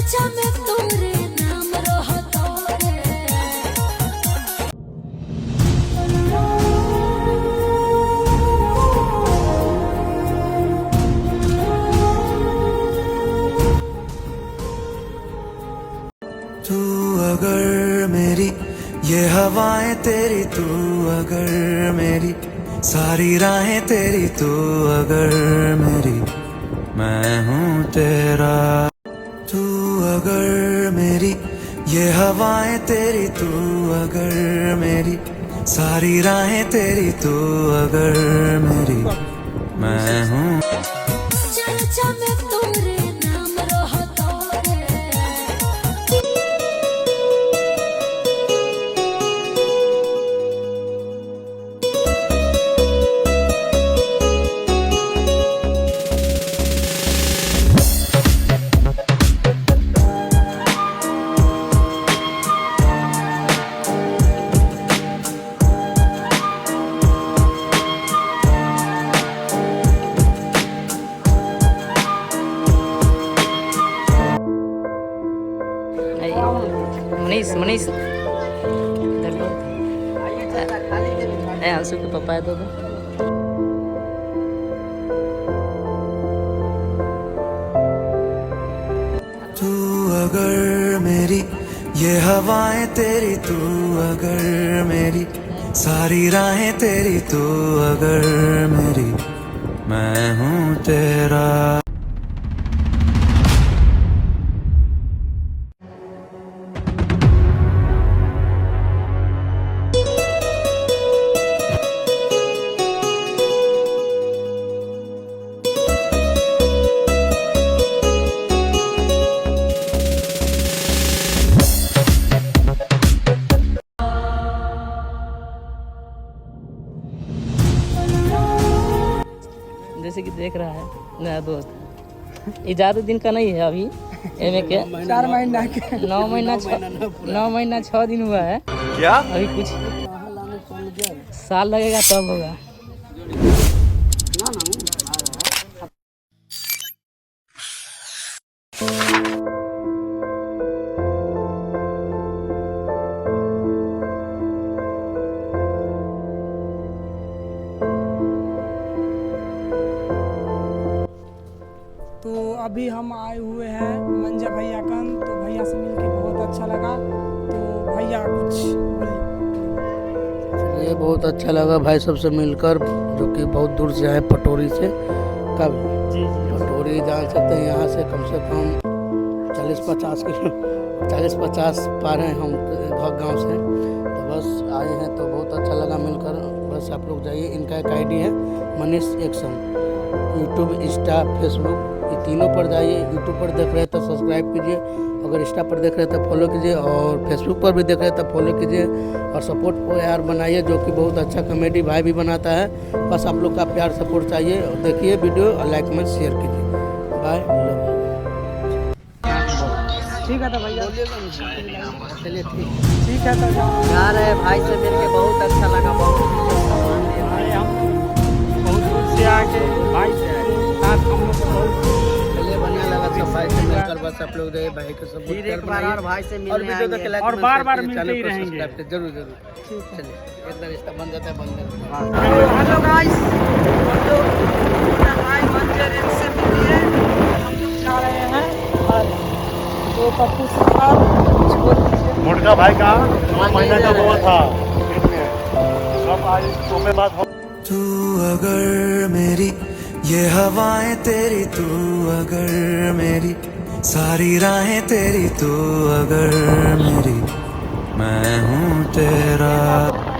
चर्चा में तोरे नाम रहता रे। तू अगर मेरी ये हवाएं तेरी, तू अगर मेरी सारी राहें तेरी, तू अगर मेरी मैं हूँ तेरा। तू अगर मेरी ये हवाएं तेरी, तू अगर मेरी सारी राहें तेरी, तू अगर मेरी मैं हूँ। चर्चा में तोरे नाम रहता रे। मनीष मनीष इधर लो। अंशु के पापा है दो। तू अगर मेरी ये हवाएं तेरी, तू अगर मेरी सारी राहें तेरी, तू अगर मेरी मैं हूँ तेरा। जैसे कि देख रहा है नया दोस्त, ये ज़्यादा दिन का नहीं है अभी। एमे के 4 महीना के 9 महीना 6 दिन हुआ है। क्या अभी कुछ साल लगेगा तब होगा। तो अभी हम आए हुए हैं मंजा भैया कन। तो भैया से मिलके बहुत अच्छा लगा। तो भैया कुछ बोलिए। ये बहुत अच्छा लगा भाई सबसे मिलकर, जो कि बहुत दूर से आए पटोरी से। कब पटोरी जान सकते हैं, यहाँ से कम 40-50 किलो 40-50 पार हैं हम गांव से। तो बस आए हैं तो बहुत अच्छा लगा मिलकर। बस आप लोग जाइए, इनका एक आईडी है Manish action, YouTube, Insta, Facebook, ये तीनों पर जाइए। यूट्यूब पर देख रहे हैं तो सब्सक्राइब कीजिए, अगर इंस्टा पर देख रहे हैं तो फॉलो कीजिए, और फेसबुक पर भी देख रहे हैं तो फॉलो कीजिए। और सपोर्ट को यार बनाइए, जो कि बहुत अच्छा कॉमेडी भाई भी बनाता है। बस आप लोग का प्यार सपोर्ट चाहिए। और देखिए वीडियो और लाइक में शेयर कीजिए। बाय। ठीक है तो भैया चलिए ठीक है तो जा रहे हैं भाई से मिलके, बहुत अच्छा लगा। भाई हम बहुत दूर से आके भाई से आए साथ हम लोग को बहुत चलिए बढ़िया लगा सब भाई से मिलकर। बस आप लोग गए भाई को सपोर्ट फिर एक बार और भाई से और मिलने वीडियो आएंगे। को और बार-बार मिलते ही रहेंगे। जरूर जरूर। चलिए एक बार रिश्ता बन जाता है, बन जाता है। हेलो गाइस, हम लोग भाई मंजर से मिलिए। हम लोग जा रहे हैं और तो पप्पू सरकार छोड़ दीजिए। मुर्गा भाई का 9 महीना का हुआ था, सब आज सुबह बाद हो। तू अगर मेरी ये हवाएं तेरी, तू अगर मेरी सारी राहें तेरी, तू अगर मेरी मैं हूँ तेरा।